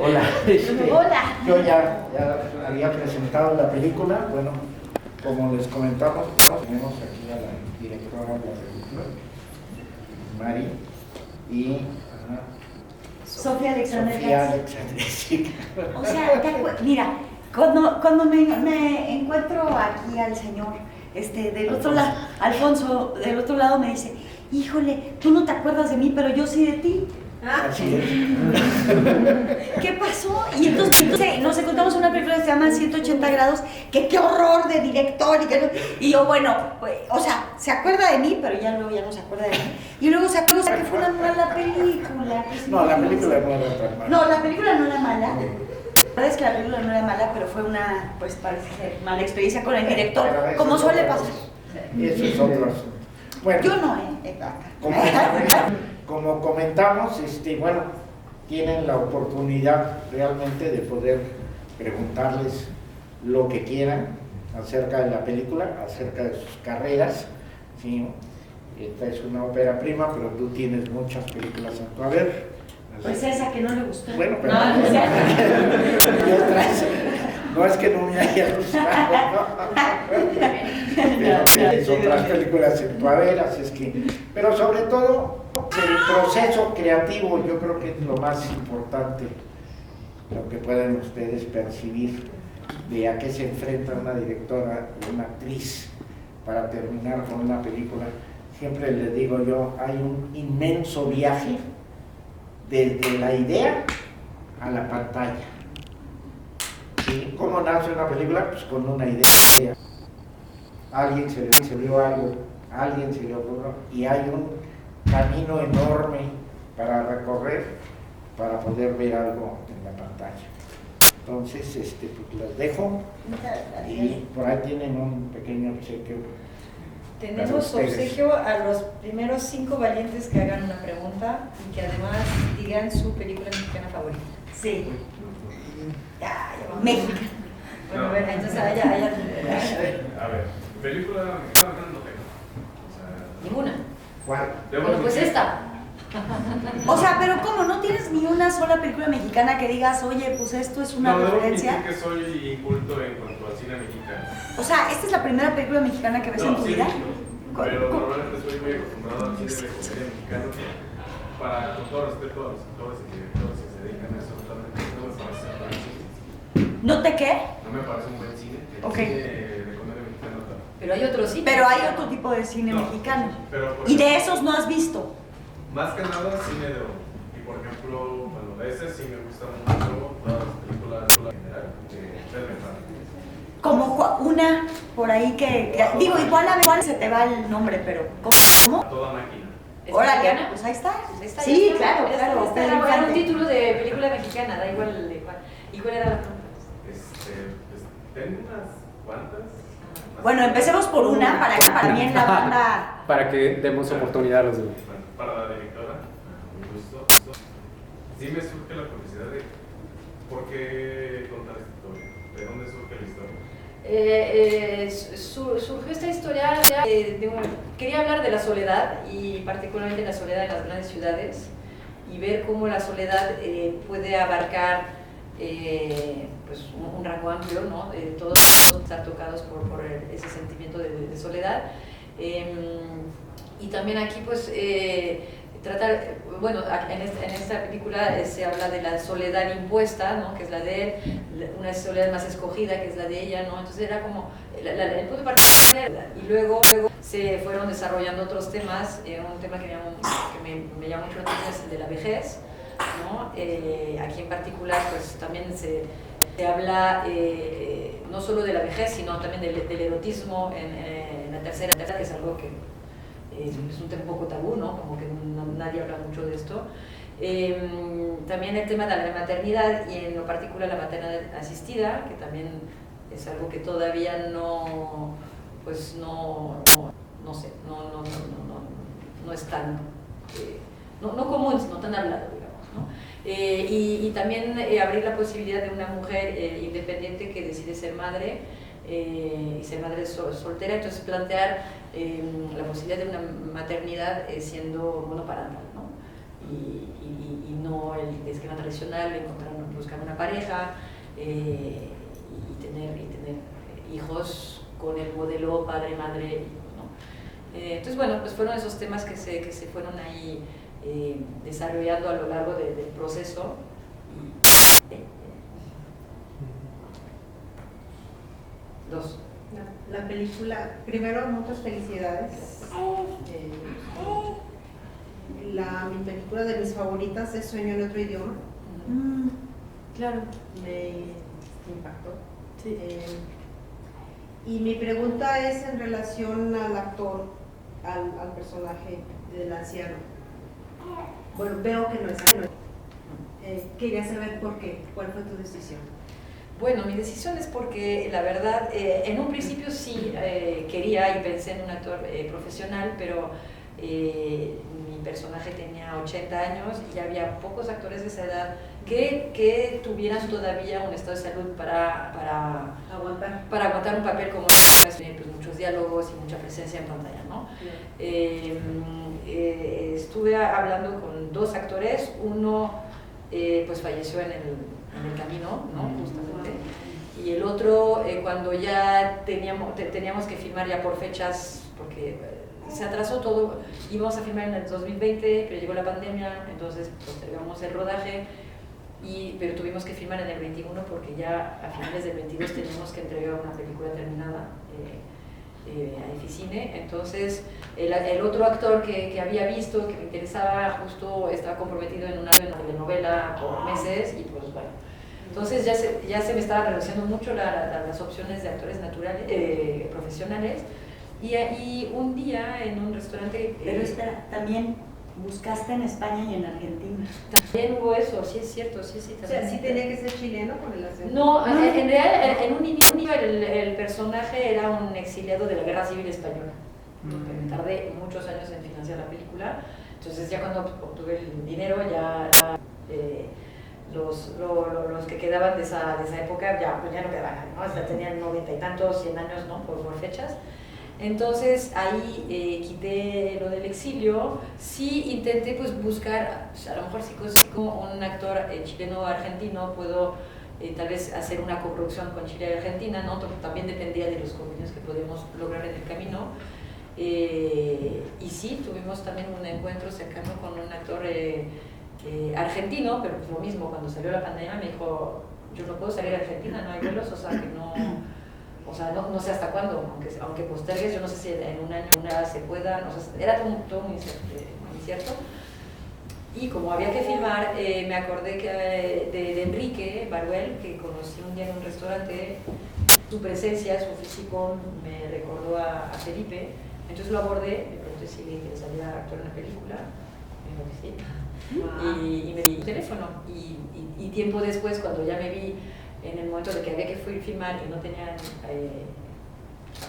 Hola. Hola. Yo ya había presentado la película. Bueno, como les comentamos, tenemos aquí a la directora de la película, Mari, y Sofía Alexander. Sofía Alexander, sí. O sea, mira, cuando me encuentro aquí al señor, del otro lado, Alfonso, del otro lado me dice, híjole, tú no te acuerdas de mí, pero yo sí de ti. Así es. ¿Qué pasó? Y entonces nos encontramos en una película que se llama 180 grados, que qué horror de director, y yo, bueno, pues, o sea, se acuerda de mí, pero ya luego ya no se acuerda de mí. Y luego se acuerda que fue una mala película. No, la película no era tan mala. No, la película no era mala. La verdad es que la película no era mala, pero fue una, pues parece ser, mala experiencia con el director, como suele pasar. Eso es otro asunto. Bueno, yo no, como comentamos, bueno, tienen la oportunidad realmente de poder preguntarles lo que quieran acerca de la película, acerca de sus carreras, ¿sí? Esta es una ópera prima, pero tú tienes muchas películas a tu haber. Pues esa que no le gustó. Bueno, pero no, no es que no me haya gustado, pero tienes otras películas en tu haber, así es que, pero sobre todo el proceso creativo, yo creo que es lo más importante, lo que pueden ustedes percibir de a qué se enfrenta una directora o una actriz para terminar con una película. Siempre les digo yo, hay un inmenso viaje desde la idea a la pantalla. ¿Sí? ¿Cómo nace una película? Pues con una idea. A alguien se le vio algo, a alguien se le ocurrió, y hay un camino enorme para recorrer para poder ver algo en la pantalla. Entonces, pues las dejo y por ahí tienen un pequeño obsequio. Tenemos obsequio a los primeros 5 valientes que hagan una pregunta y que además digan su película mexicana favorita. Sí. México. Bueno, a ver, entonces allá. A ver, película mexicana no tengo. O sea, Ninguna. ¿Cuál? Bueno, pues esta. O sea, pero ¿cómo? ¿No tienes ni una sola película mexicana que digas, oye, pues esto es una referencia? No, debo admitir que soy inculto en cuanto al cine mexicano. O sea, ¿esta es la primera película mexicana que ves en tu vida? Pero normalmente soy muy acostumbrado al cine de comedia mexicano. Con todo respeto a los actores y directores que se dedican a eso, realmente no me parece un buen cine. ¿No te qué? No me parece un buen cine. El Ok. cine de comedia mexicana no. Pero hay otro cine. Pero hay otro tipo de cine mexicano. Pero, Y de esos no has visto. Más que nada cine de oro. Y por ejemplo, bueno, de ese sí me gustan mucho todas las películas en general de Pedro Infante. Como una por ahí digo, igual se te va el nombre, pero ¿cómo? A toda máquina. ¿Es Órale, mexicana? pues ahí está. Esta Sí, ya está. claro. Esta Pedro era un Infante. título de película mexicana, da igual de cuál. ¿Y cuál era la pregunta? Pues tengo unas cuantas. Bueno, empecemos por una para que también la banda. Para que demos oportunidad a los demás. Bueno, para la directora, un gusto. Sí me surge la curiosidad de por qué contar esta historia, de dónde surge la historia. Surgió esta historia, quería hablar de la soledad y particularmente la soledad en las grandes ciudades y ver cómo la soledad puede abarcar pues un rango amplio, ¿no? Todos están tocados por ese sentimiento de soledad. Y también aquí pues tratar, bueno, en esta película se habla de la soledad impuesta, ¿no? Que es la de él, una soledad más escogida, que es la de ella, ¿no? Entonces era como el punto de partida, y luego se fueron desarrollando otros temas. Un tema que me llamó mucho la atención es el de la vejez, ¿no? Aquí en particular pues también se habla no solo de la vejez, sino también del erotismo en la tercera edad, que es algo que es un tema un poco tabú, ¿no? Como que nadie habla mucho de esto. También el tema de la maternidad y en lo particular la maternidad asistida, que también es algo que todavía no es tan no común, no tan hablado, digamos, ¿no? Y también abrir la posibilidad de una mujer independiente que decide ser madre y ser madre soltera, entonces plantear la posibilidad de una maternidad siendo monoparental, ¿no? Y no el esquema tradicional de buscar una pareja y tener hijos con el modelo padre-madre, ¿no? Entonces, bueno, pues fueron esos temas que se fueron ahí desarrollando a lo largo del proceso. Dos. La película, primero, muchas felicidades. Mi película de mis favoritas es Sueño en otro idioma. Claro. Me impactó. Sí. Y mi pregunta es en relación al actor, al personaje del anciano. Bueno, veo que no es anciano. Quería saber por qué, cuál fue tu decisión. Bueno, mi decisión es porque la verdad, en un principio sí quería y pensé en un actor profesional, pero mi personaje tenía 80 años y había pocos actores de esa edad que tuvieran todavía un estado de salud para aguantar un papel como pues, muchos diálogos y mucha presencia en pantalla, ¿no? Estuve hablando con dos actores, uno pues falleció en el camino, ¿no? Justamente, y el otro cuando ya teníamos que filmar ya por fechas, porque se atrasó todo, íbamos a filmar en el 2020, pero llegó la pandemia, entonces postergamos el rodaje, pero tuvimos que filmar en el 21 porque ya a finales del 22 teníamos que entregar una película terminada a Eficine. Entonces el otro actor que había visto, que me interesaba, justo estaba comprometido en una telenovela por meses y pues bueno, entonces ya se me estaban reduciendo mucho las opciones de actores naturales, profesionales. Y un día en un restaurante... Pero espera, también buscaste en España y en Argentina. También hubo eso, sí es cierto, sí. O sea, ¿sí tenía que ser chileno con el acento? No, en realidad en un inicio el personaje era un exiliado de la Guerra Civil Española. Me tardé muchos años en financiar la película, entonces ya cuando obtuve el dinero los que quedaban de esa época ya no quedaban, ¿no? O sea, tenían 90 y tantos, 100 años, ¿no? por fechas. Entonces ahí quité lo del exilio, sí intenté pues buscar, a lo mejor si consigo un actor chileno o argentino puedo tal vez hacer una coproducción con Chile y Argentina, ¿no? También dependía de los convenios que podíamos lograr en el camino. Y sí, tuvimos también un encuentro cercano con un actor argentino, pero pues lo mismo, cuando salió la pandemia me dijo, yo no puedo salir a Argentina, no hay vuelos, o sea que no sé hasta cuándo, aunque postergues, yo no sé si en un año se pueda, no sé, era todo muy incierto. Y como había que filmar, me acordé de Enrique Baruel, que conocí un día en un restaurante. Su presencia, su físico me recordó a Felipe, entonces lo abordé, me pregunté si le interesaría actuar en la película, me dijo que sí, y me di un teléfono, y tiempo después, cuando ya me vi en el momento de que había que filmar y no tenían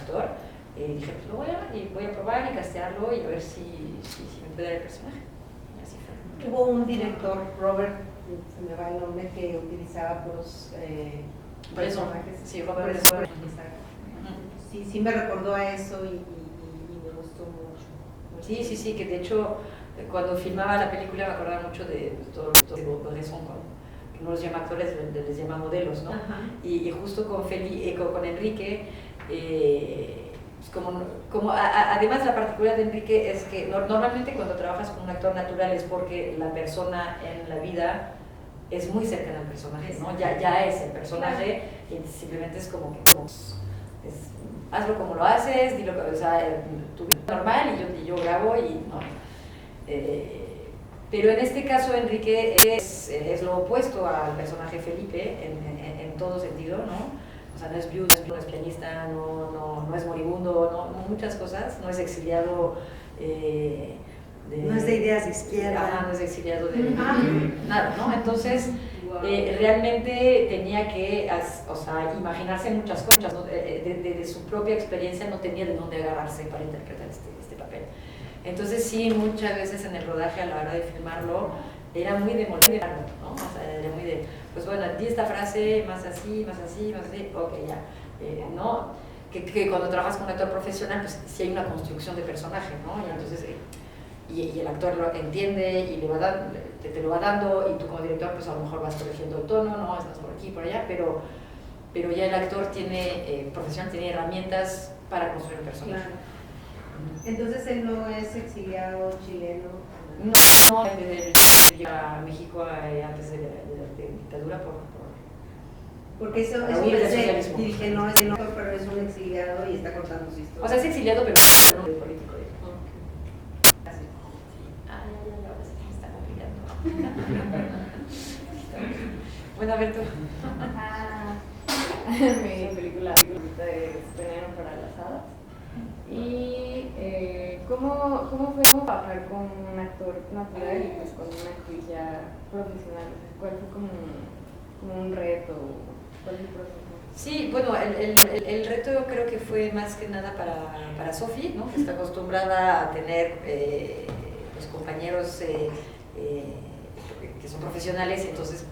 actor, dije, pues lo voy a probar y castearlo y a ver si me puede dar el personaje. Y así fue. Hubo un director, Robert, se me va el nombre, que utilizaba puros personajes. Sí, Robert. Sí, me recordó a eso y me gustó mucho. Sí, que de hecho cuando filmaba la película me acordaba mucho de todo Bresson, que no los llama actores, les llama modelos, ¿no? Y justo con Enrique, además la particularidad de Enrique es que normalmente cuando trabajas con un actor natural es porque la persona en la vida es muy cercana al personaje, ¿no? Ya es el personaje y simplemente es como que hazlo como lo haces, dilo, o sea, tu vida normal y yo grabo y no. Pero en este caso Enrique es lo opuesto al personaje Felipe en todo sentido, ¿no? O sea, no es viudo, no es pianista, no es moribundo, no muchas cosas, no es exiliado no es de ideas de izquierda. No es exiliado de nada, ¿no? Entonces, realmente tenía que imaginarse muchas cosas, ¿no? De su propia experiencia no tenía de dónde agarrarse para interpretar este papel. Entonces sí, muchas veces en el rodaje a la hora de filmarlo era muy de molestarlo, ¿no? O sea, era muy de, pues bueno, di esta frase, más así, ok, ya, ¿no? Que cuando trabajas con un actor profesional, pues sí hay una construcción de personaje, ¿no? Y entonces y el actor lo entiende y le va te lo va dando, y tú como director pues a lo mejor vas corrigiendo el tono, ¿no? Estás por aquí, por allá, pero ya el actor tiene, profesional, tiene herramientas para construir el personaje. Claro. Entonces él no es exiliado chileno. No, llegó a México antes de la dictadura Porque eso Para es huir del un socialismo. y dije, no, es no, pero es un exiliado y está contando su historia. O sea, es exiliado, pero no es político. Así. Ah, ya, ahora sí me está complicando. Bueno, a ver tú. Mi película es Veneno para las Hadas. Y ¿cómo fue trabajar con un actor natural y pues con una actriz ya profesional? ¿Cuál fue como un reto? ¿Cuál es el proceso? Sí, bueno, el reto yo creo que fue más que nada para Sofi, ¿no? Que está acostumbrada a tener pues, compañeros que son profesionales, entonces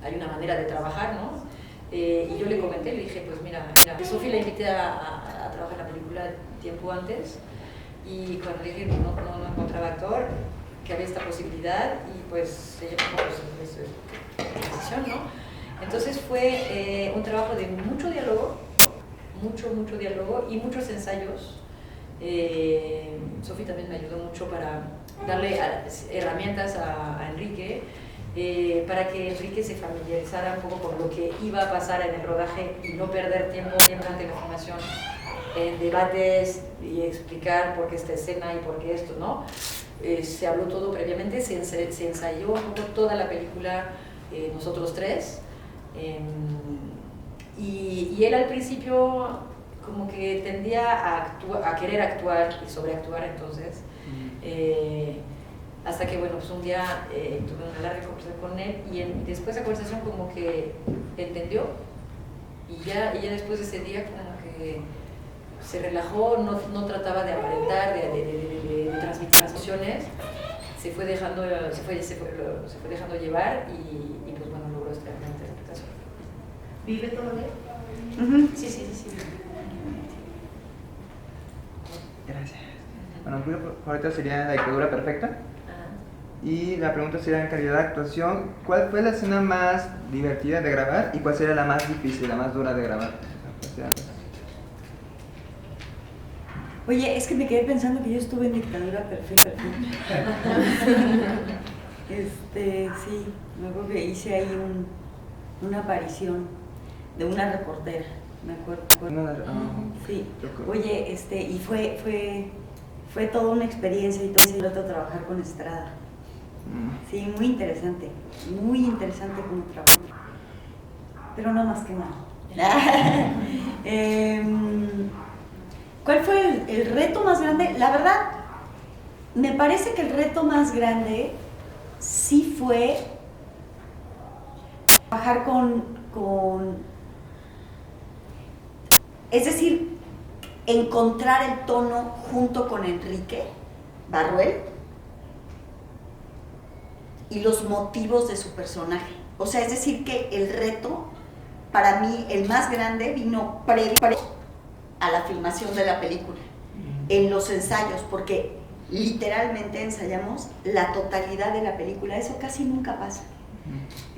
hay una manera de trabajar, ¿no? Y yo le comenté, le dije, pues mira, Sofi la invité a trabajar la película tiempo antes, y cuando dije que no encontraba actor, que había esta posibilidad, y pues ella dijo, pues eso es decisión, ¿no? Entonces fue un trabajo de mucho diálogo y muchos ensayos. Sofi también me ayudó mucho para darle herramientas a Enrique, para que Enrique se familiarizara un poco con lo que iba a pasar en el rodaje y no perder tiempo durante la filmación en debates y explicar por qué esta escena y por qué esto, ¿no? Se habló todo previamente, se ensayó un poco toda la película, nosotros tres. Y él al principio como que tendía a querer actuar y sobreactuar, entonces hasta que bueno, pues un día tuve una larga conversación con él, y después de esa conversación como que entendió, y ya después de ese día como que se relajó, no trataba de aparentar, de transmitir las emociones, se fue dejando llevar, y pues bueno, logró esta interpretación. ¿Vive todavía? Sí. Gracias. Bueno, mi favorita sería La dictadura perfecta. Y la pregunta sería en calidad de actuación, ¿cuál fue la escena más divertida de grabar y cuál sería la más difícil, la más dura de grabar? Oye, es que me quedé pensando que yo estuve en Dictadura Perfecta. Sí, me acuerdo que hice ahí una aparición de una reportera, me acuerdo. Sí. Oye, y fue toda una experiencia y todo ese rato trabajar con Estrada. Sí, muy interesante como trabajo. Pero no más que nada. ¿Cuál fue el reto más grande? La verdad, me parece que el reto más grande sí fue trabajar es decir, encontrar el tono junto con Enrique Barruel y los motivos de su personaje. O sea, es decir, que el reto, para mí, el más grande, vino previo a la filmación de la película, en los ensayos, porque literalmente ensayamos la totalidad de la película. Eso casi nunca pasa.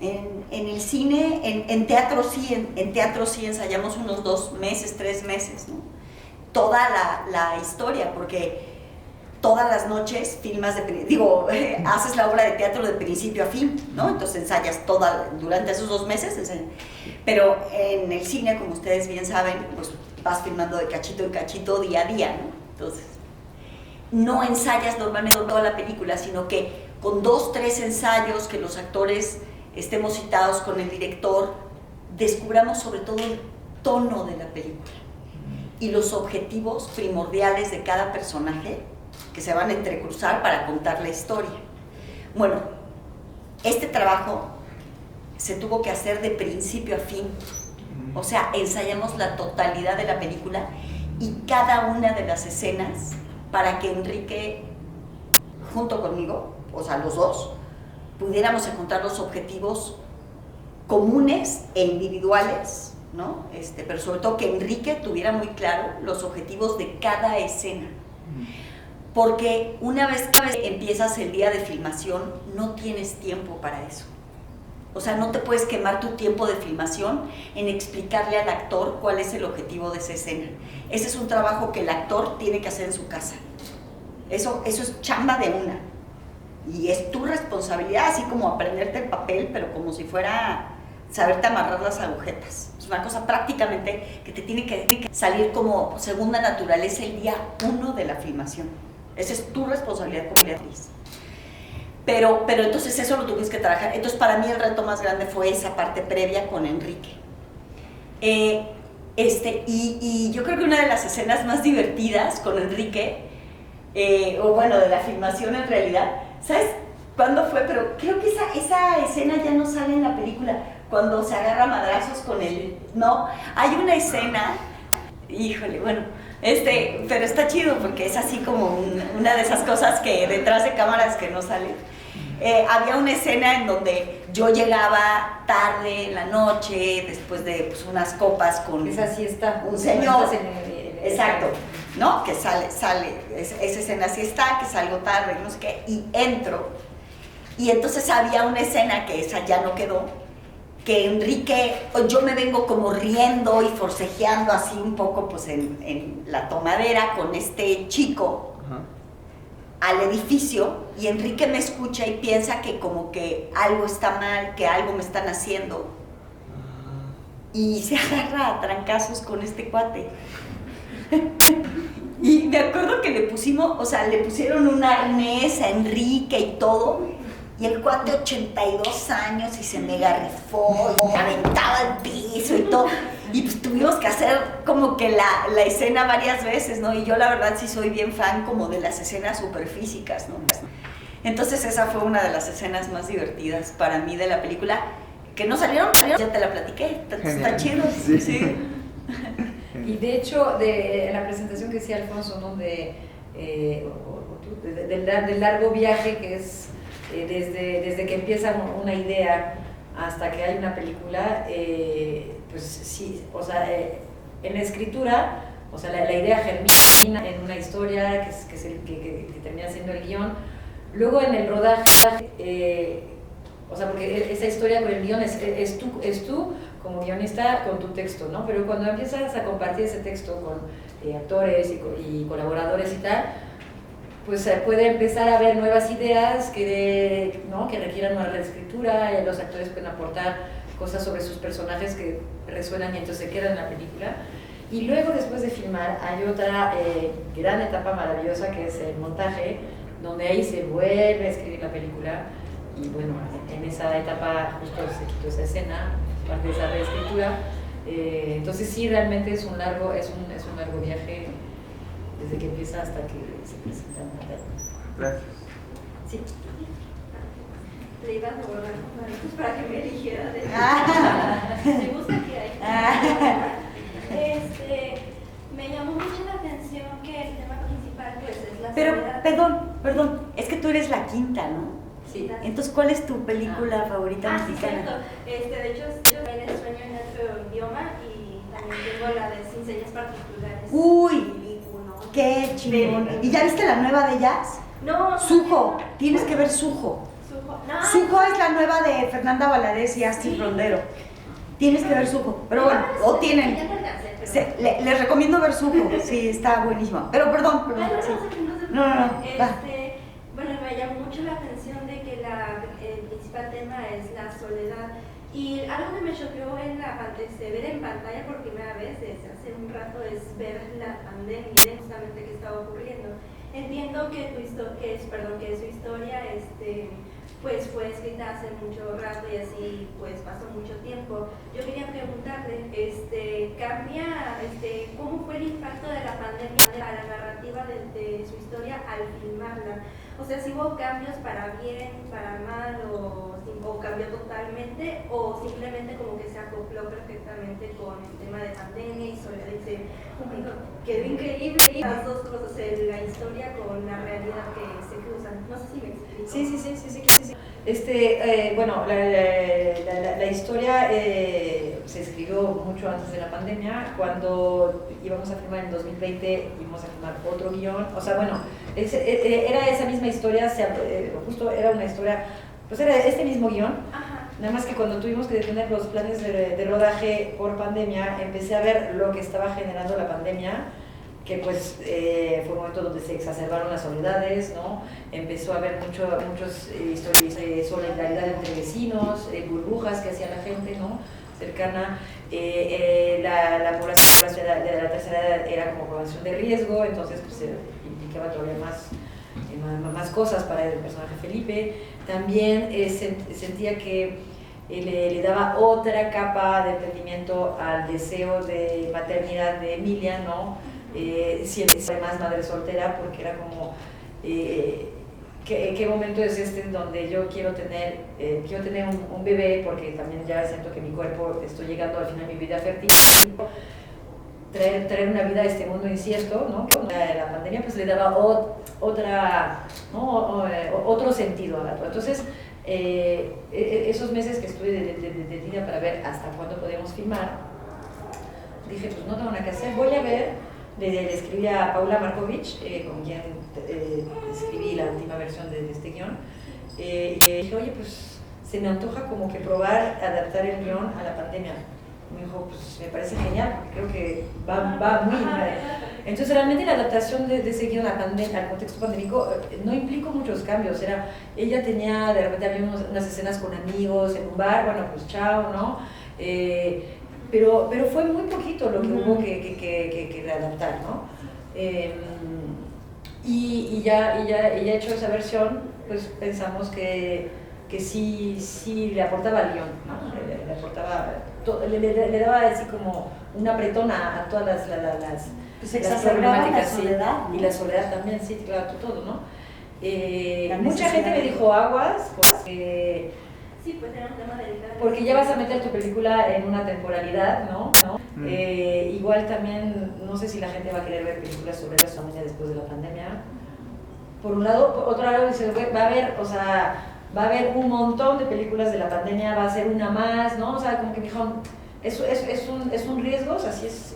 En el cine, en teatro sí ensayamos unos 2 meses, 3 meses, ¿no? Toda la historia, porque todas las noches filmas haces la obra de teatro de principio a fin, ¿no? Entonces ensayas durante esos 2 meses, pero en el cine, como ustedes bien saben, pues vas filmando de cachito en cachito día a día, ¿no? Entonces, no ensayas normalmente toda la película, sino que con 2, 3 ensayos, que los actores estemos citados con el director, descubramos sobre todo el tono de la película y los objetivos primordiales de cada personaje que se van a entrecruzar para contar la historia. Bueno, este trabajo se tuvo que hacer de principio a fin, o sea, ensayamos la totalidad de la película y cada una de las escenas para que Enrique, junto conmigo, o sea, los dos, pudiéramos encontrar los objetivos comunes e individuales, ¿no? Pero sobre todo que Enrique tuviera muy claro los objetivos de cada escena. porque una vez que empiezas el día de filmación, no tienes tiempo para eso. O sea, no te puedes quemar tu tiempo de filmación en explicarle al actor cuál es el objetivo de esa escena. Ese es un trabajo que el actor tiene que hacer en su casa. Eso es chamba de una. Y es tu responsabilidad, así como aprenderte el papel, pero como si fuera saberte amarrar las agujetas. Es una cosa prácticamente que te tiene que salir como segunda naturaleza el día 1 de la filmación. Esa es tu responsabilidad como actriz. Pero entonces eso lo tuvimos que trabajar. Entonces para mí el reto más grande fue esa parte previa con Enrique. Y yo creo que una de las escenas más divertidas con Enrique, o bueno, de la filmación en realidad, ¿sabes cuándo fue? Pero creo que esa escena ya no sale en la película, cuando se agarra a madrazos con él, ¿no? Hay una escena, híjole, bueno, pero está chido porque es así como una de esas cosas que detrás de cámaras que no salen. Había una escena en donde yo llegaba tarde en la noche, después de pues, unas copas con Esa siesta. un señor. Exacto. ¿No? Que sale, esa escena sí está, que salgo tarde, no sé qué, y entro. Y entonces había una escena que esa ya no quedó, que Enrique, yo me vengo como riendo y forcejeando así un poco pues en la tomadera con este chico. Ajá. Al edificio, y Enrique me escucha y piensa que como que algo está mal, que algo me están haciendo, y se agarra a trancazos con este cuate. Y me acuerdo que le pusieron un arnés a Enrique y todo, y el cuate 82 años y se mega rifó y me aventaba al piso y todo, y pues tuvimos que hacer como que la escena varias veces, ¿no? Y yo la verdad sí soy bien fan como de las escenas superfísicas, ¿no? Entonces esa fue una de las escenas más divertidas para mí de la película, que no salieron, ya te la platiqué, está chido, sí. Y de hecho, en la presentación que hacía Alfonso, ¿no? Del largo viaje que es desde que empieza una idea hasta que hay una película, pues sí, o sea, en la escritura, o sea, la idea germina en una historia que termina siendo el guión. Luego en el rodaje, o sea, porque esa historia con el guión es tú como guionista con tu texto, ¿no? Pero cuando empiezas a compartir ese texto con actores y colaboradores y tal, pues puede empezar a haber nuevas ideas que requieran una reescritura, los actores pueden aportar cosas sobre sus personajes que resuenan y entonces se quedan en la película. Y luego, después de filmar, hay otra gran etapa maravillosa que es el montaje, donde ahí se vuelve a escribir la película. Y bueno, en esa etapa justo se quitó esa escena, parte de esa reescritura. Entonces sí, realmente es un largo viaje desde que empieza hasta que se presenta en pantalla. Gracias. Sí. Le iba a borrar pues, para que me eligiera de Me gusta que hay. Me llamó mucho la atención que el tema principal pues es la Pero, soledad. perdón, es que tú eres la quinta, ¿no? Sí. Entonces, ¿cuál es tu película favorita Sí, mexicana? cierto. De hecho, yo también sueño en otro idioma y también tengo la de Sin Señas Particulares. Uy, qué chingón. ¿Y ya viste la nueva de Jazz? No. Sujo, tienes que ver Sujo. No. Sujo es la nueva de Fernanda Valadez y Astrid Rondero. Tienes que ver Sujo. Pero bueno, o tienen. Ya no alcancé, pero... Les recomiendo ver Sujo. Sí, está buenísima. Pero perdón. Sí. No. Va. Bueno, me llamó mucho la atención de que el principal tema es la soledad. Y algo que me choqueó ver en pantalla por primera vez desde hace un rato es ver la pandemia justamente que estaba ocurriendo. Entiendo que su historia pues fue escrita hace mucho rato y así pues pasó mucho tiempo. Yo quería preguntarle, ¿cómo fue el impacto de la pandemia a la narrativa de su historia al filmarla? O sea, si hubo cambios para bien, para mal o cambios cambió totalmente o simplemente como que se acopló perfectamente con el tema de pandemia y soledad y se quedó increíble las dos cosas, la historia con la realidad que se cruzan. No sé si me explico. Sí. Bueno, la historia se escribió mucho antes de la pandemia. Cuando íbamos a filmar en 2020, íbamos a filmar otro guión. O sea, bueno, era esa misma historia, justo era una historia, pues era este mismo guión. Ajá. Nada más que cuando tuvimos que detener los planes de rodaje por pandemia, empecé a ver lo que estaba generando la pandemia, que pues fue un momento donde se exacerbaron las soledades, ¿no? Empezó a haber muchas historias de solidaridad entre vecinos, burbujas que hacía la gente, ¿no? Cercana. La población de la tercera edad era como población de riesgo, entonces pues implicaba todavía más cosas para el personaje Felipe. También sentía que le daba otra capa de entendimiento al deseo de maternidad de Emilia, ¿no? Siempre más madre soltera, porque era como ¿qué momento es este en donde yo quiero tener un bebé, porque también ya siento que mi cuerpo, estoy llegando al final de mi vida fértil, traer una vida a este mundo incierto, ¿no? La pandemia pues le daba otro sentido a todo. Entonces esos meses que estuve detenida para ver hasta cuándo podíamos filmar, dije pues no tengo nada que hacer, voy a ver. Le escribí a Paula Markovich, con quien escribí la última versión de este guión, y dije, oye, pues se me antoja como que probar adaptar el guión a la pandemia. Me dijo, pues me parece genial, porque creo que va muy bien. Entonces realmente la adaptación de ese guión al contexto pandémico no implicó muchos cambios. Ella tenía, de repente había unas escenas con amigos en un bar, bueno, pues chao, ¿no? Pero fue muy poquito lo que hubo que readaptar, ¿no? Y ya hecho esa versión, pues pensamos que sí le aportaba al guión, ¿no? Le aportaba, le daba así como una apretona a todas las problemáticas, la soledad, ¿no? Y la soledad también, sí, claro, todo, ¿no? Mucha gente me dijo aguas, Sí, pues era un tema delicado. porque ya vas a meter tu película en una temporalidad, ¿no? Igual también, no sé si la gente va a querer ver películas sobre la familia después de la pandemia. Por un lado, por otro lado, dice, va a haber un montón de películas de la pandemia, va a ser una más, ¿no? O sea, como que me dijeron, es un riesgo, o sea, sí es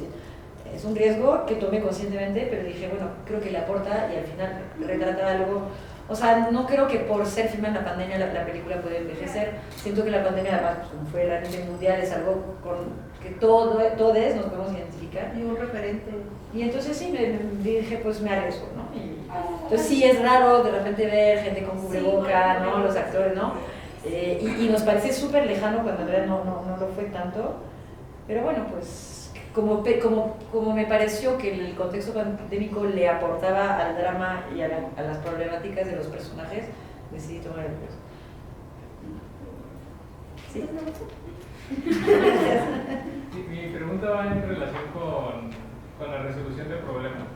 un riesgo que tomé conscientemente, pero dije, bueno, creo que le aporta y al final retrata algo. O sea, no creo que por ser filmada en la pandemia la película puede envejecer. Siento que la pandemia, además, pues, como fue realmente mundial, es algo con que todos nos podemos identificar. Y un referente. Y entonces sí, me dije, pues me arriesgo, ¿no? Entonces sí es raro de repente ver gente con cubreboca, ¿no? Los actores, ¿no? Y nos parece súper lejano cuando en realidad no lo fue tanto. Pero bueno, pues como me pareció que el contexto pandémico le aportaba al drama y a las problemáticas de los personajes, decidí tomar el riesgo. ¿Sí? Mi pregunta va en relación con la resolución de problemas.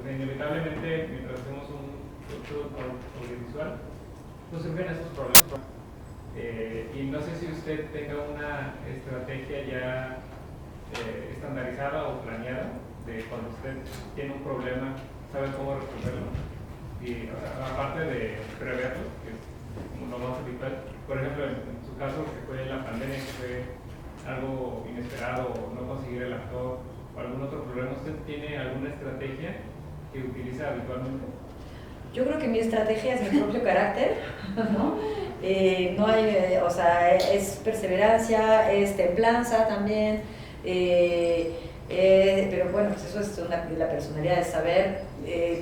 Inevitablemente, mientras hacemos un producto audiovisual, pues surgen esos problemas. Y no sé si usted tenga una estrategia ya estandarizada o planeada de cuando usted tiene un problema, sabe cómo resolverlo. Y aparte de preverlo, que es lo más habitual, por ejemplo, en su caso, que fue la pandemia, que fue algo inesperado, o no conseguir el actor, o algún otro problema, ¿usted tiene alguna estrategia que utiliza habitualmente? Yo creo que mi estrategia es mi propio carácter, ¿no? No hay, o sea, es perseverancia, es templanza también. Pero bueno, pues eso es la personalidad, de saber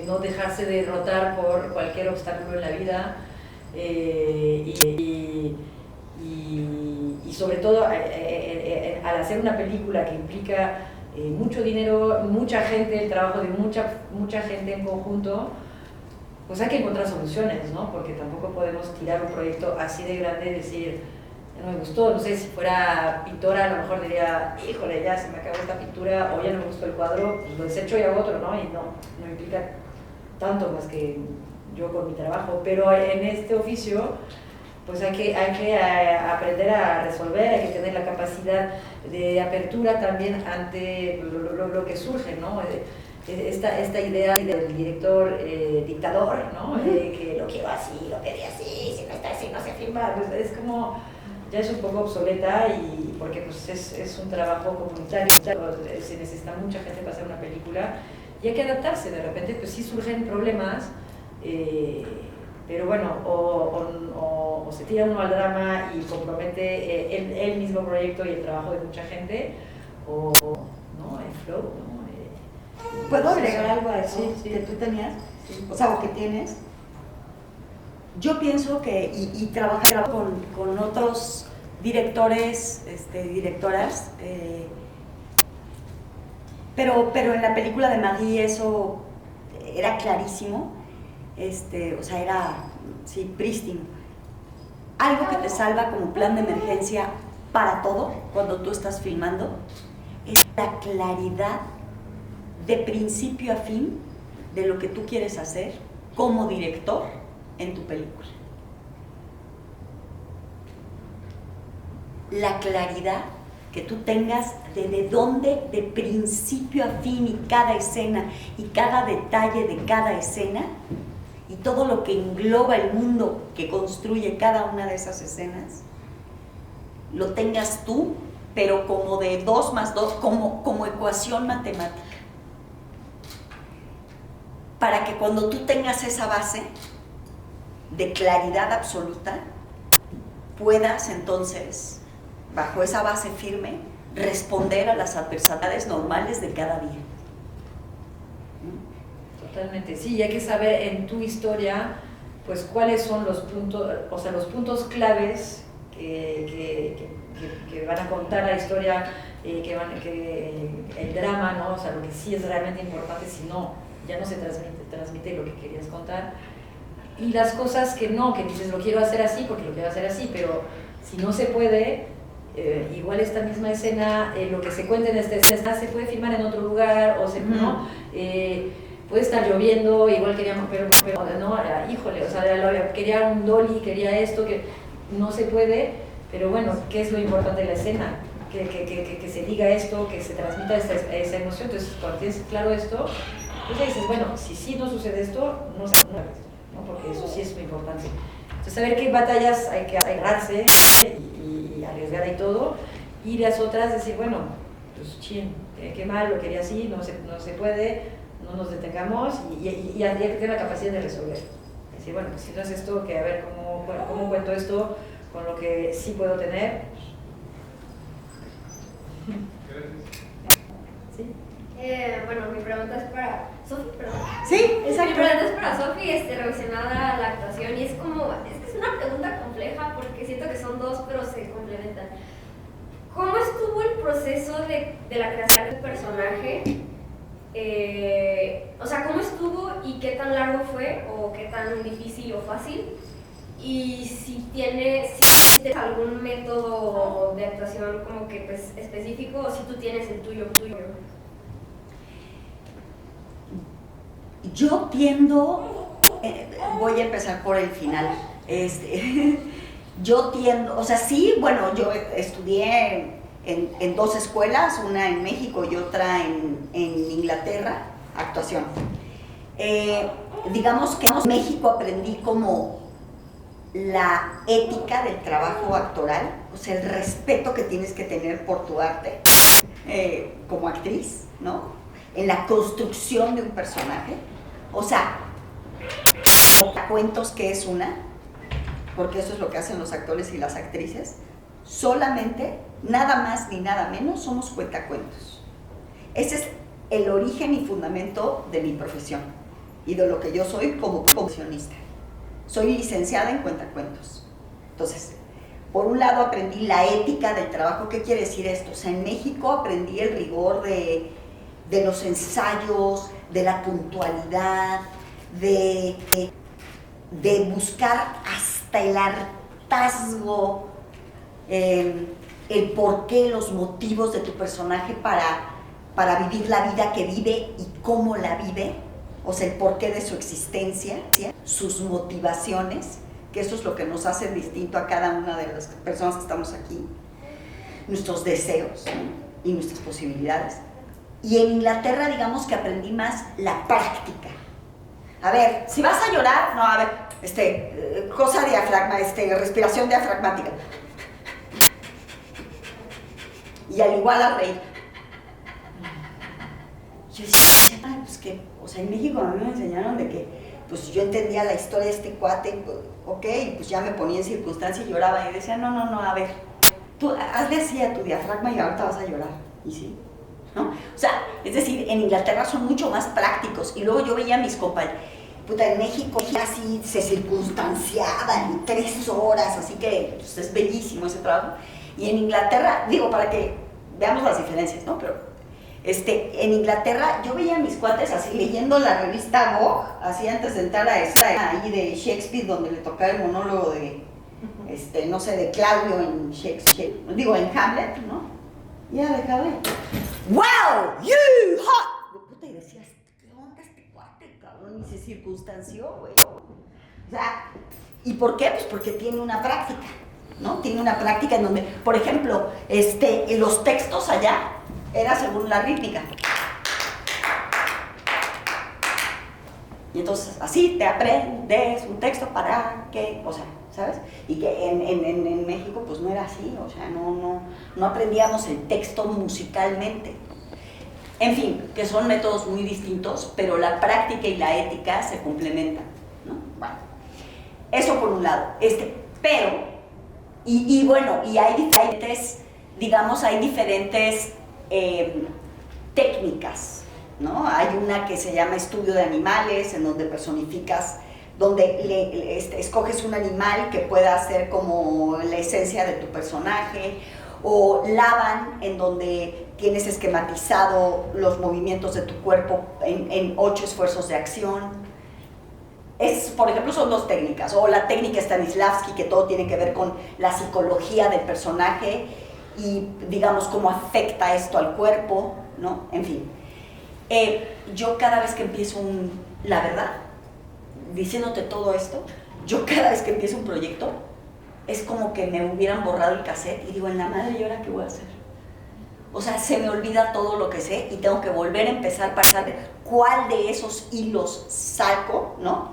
no dejarse derrotar por cualquier obstáculo en la vida, y sobre todo al hacer una película que implica mucho dinero, mucha gente, el trabajo de mucha gente en conjunto, pues hay que encontrar soluciones, ¿no? Porque tampoco podemos tirar un proyecto así de grande y decir, no me gustó, no sé, si fuera pintora a lo mejor diría, híjole, ya se me acabó esta pintura, o ya no me gustó el cuadro, pues lo desecho y hago otro, ¿no? Y no implica tanto más que yo con mi trabajo, pero en este oficio pues hay que aprender a resolver, hay que tener la capacidad de apertura también ante lo que surge, ¿no? Esta idea del director dictador, ¿no? Que lo quiero así, lo pedí así, si no está así no se firma, pues es como, ya es un poco obsoleta, y porque pues es un trabajo comunitario, se necesita mucha gente para hacer una película y hay que adaptarse. De repente pues sí surgen problemas, pero bueno, o se tira uno al drama y compromete el mismo proyecto y el trabajo de mucha gente, o no, en flow, ¿no? ¿Puedo agregar algo a eso Sí. que tú tenías? O sea, o que tienes. Yo pienso que, y trabajar con otros directores, directoras, pero en la película de Marie eso era clarísimo, o sea, era, sí, prístino. Algo que te salva como plan de emergencia para todo cuando tú estás filmando es la claridad de principio a fin de lo que tú quieres hacer como director en tu película. La claridad que tú tengas de dónde, de principio a fin, y cada escena y cada detalle de cada escena y todo lo que engloba el mundo que construye cada una de esas escenas, lo tengas tú, pero como de 2 más 2, como ecuación matemática. Para que cuando tú tengas esa base de claridad absoluta, puedas entonces, bajo esa base firme, responder a las adversidades normales de cada día. Totalmente, sí, y hay que saber en tu historia, pues cuáles son los puntos, o sea, los puntos claves que van a contar la historia, el drama, ¿no? O sea, lo que sí es realmente importante, si no, ya no se transmite lo que querías contar. Y las cosas que no, que dices, lo quiero hacer así porque lo quiero hacer así, pero si no se puede, igual esta misma escena, lo que se cuenta en esta escena se puede filmar en otro lugar, o se, ¿no? Puede estar lloviendo, igual queríamos, pero no, híjole, o sea, quería un dolly, quería esto, que no se puede, pero bueno, ¿qué es lo importante de la escena? Que se diga esto, que se transmita esa emoción. Entonces, cuando tienes claro esto, pues ya dices, bueno, si sí no sucede esto, no se puede esto, ¿no? Porque eso sí es muy importante. Entonces, saber qué batallas hay que agarrarse y arriesgar y todo, y las otras decir, bueno, pues chin, qué mal, lo quería así, no se puede, no nos detengamos, y hay que tener la capacidad de resolver. Decir, bueno, pues si no es esto, que a ver cómo cuento esto con lo que sí puedo tener. ¿Sí? Bueno, mi pregunta es para Sofi, perdón. Sí, exacto. Mi pregunta es para Sofi, relacionada a la actuación, y es que es una pregunta compleja porque siento que son dos, pero se complementan. ¿Cómo estuvo el proceso de la creación del personaje? O sea, ¿cómo estuvo y qué tan largo fue o qué tan difícil o fácil? Y si tienes algún método de actuación como que pues específico, o si tú tienes el tuyo. Yo tiendo, voy a empezar por el final, yo tiendo, o sea, sí, bueno, yo estudié en 2 escuelas, una en México y otra en Inglaterra, actuación. Digamos que en México aprendí como la ética del trabajo actoral, o sea, el respeto que tienes que tener por tu arte como actriz, ¿no? En la construcción de un personaje, o sea, cuentos que es una, porque eso es lo que hacen los actores y las actrices, solamente, nada más ni nada menos, somos cuentacuentos. Ese es el origen y fundamento de mi profesión y de lo que yo soy como profesionista. Soy licenciada en cuentacuentos. Entonces, por un lado aprendí la ética del trabajo. ¿Qué quiere decir esto? O sea, en México aprendí el rigor de los ensayos, de la puntualidad, de buscar hasta el hartazgo, el porqué, los motivos de tu personaje para vivir la vida que vive y cómo la vive, o sea, el porqué de su existencia, sus motivaciones, que eso es lo que nos hace distinto a cada una de las personas que estamos aquí, nuestros deseos, ¿no? Y nuestras posibilidades. Y en Inglaterra, digamos que aprendí más la práctica. A ver, si vas a llorar, no, a ver, cosa diafragma, respiración diafragmática. Y al igual a reír. Yo decía, pues que, o sea, en México a mí me enseñaron de que, pues yo entendía la historia de este cuate, ok, pues ya me ponía en circunstancia y lloraba, y decía, no, a ver, tú hazle así a tu diafragma y ahorita vas a llorar, y sí, ¿no? O sea, es decir, en Inglaterra son mucho más prácticos, y luego yo veía a mis compañeros, en México casi se circunstanciaban en 3 horas, así que pues, es bellísimo ese trabajo, y en Inglaterra, digo, para que veamos las diferencias, ¿no? Pero en Inglaterra yo veía a mis cuates así leyendo la revista Vogue, así antes de entrar a esa ahí de Shakespeare, donde le tocaba el monólogo de, no sé, de Claudio en Shakespeare, digo, en Hamlet, ¿no? Ya dejaba ahí. ¡Wow! ¡You hot! Puta, y decías, ¿qué onda este cuate, cabrón? Y se circunstanció, güey. O sea, ¿y por qué? Pues porque tiene una práctica, ¿no? Tiene una práctica en donde, por ejemplo, los textos allá era según la rítmica. Y entonces así te aprendes un texto para que, o sea, ¿sabes? Y que en México pues no era así, o sea, no aprendíamos el texto musicalmente. En fin, que son métodos muy distintos, pero la práctica y la ética se complementan, ¿no? Bueno, eso por un lado. Pero, y bueno, y hay diferentes, digamos, hay diferentes técnicas, ¿no? Hay una que se llama estudio de animales, en donde personificas, donde escoges un animal que pueda ser como la esencia de tu personaje, o Laban, en donde tienes esquematizado los movimientos de tu cuerpo en 8 esfuerzos de acción. Por ejemplo, son 2 técnicas, o la técnica Stanislavski, que todo tiene que ver con la psicología del personaje, y digamos cómo afecta esto al cuerpo, ¿no? En fin. Yo cada vez que empiezo la verdad, diciéndote todo esto, yo cada vez que empiezo un proyecto, es como que me hubieran borrado el cassette y digo, en la madre, ¿y ahora qué voy a hacer? O sea, se me olvida todo lo que sé y tengo que volver a empezar para saber cuál de esos hilos saco, ¿no?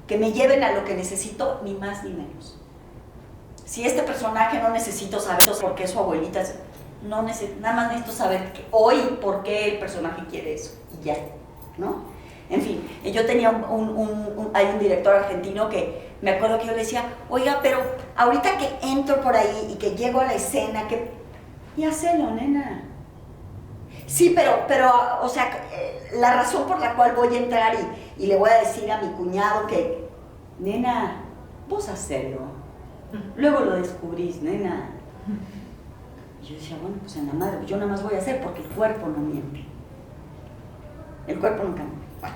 Que me lleven a lo que necesito, ni más ni menos. Si este personaje no necesito saber por qué su abuelita, nada más necesito saber hoy por qué el personaje quiere eso, y ya, ¿no? En fin, yo tenía hay un director argentino que me acuerdo que yo le decía, oiga, pero ahorita que entro por ahí y que llego a la escena, y hacelo, nena. Sí, pero o sea, la razón por la cual voy a entrar y le voy a decir a mi cuñado que, nena, vos hacelo. Luego lo descubrís, nena. Y yo decía, bueno, pues en la madre, yo nada más voy a hacer porque el cuerpo no miente. El cuerpo nunca miente. Bueno.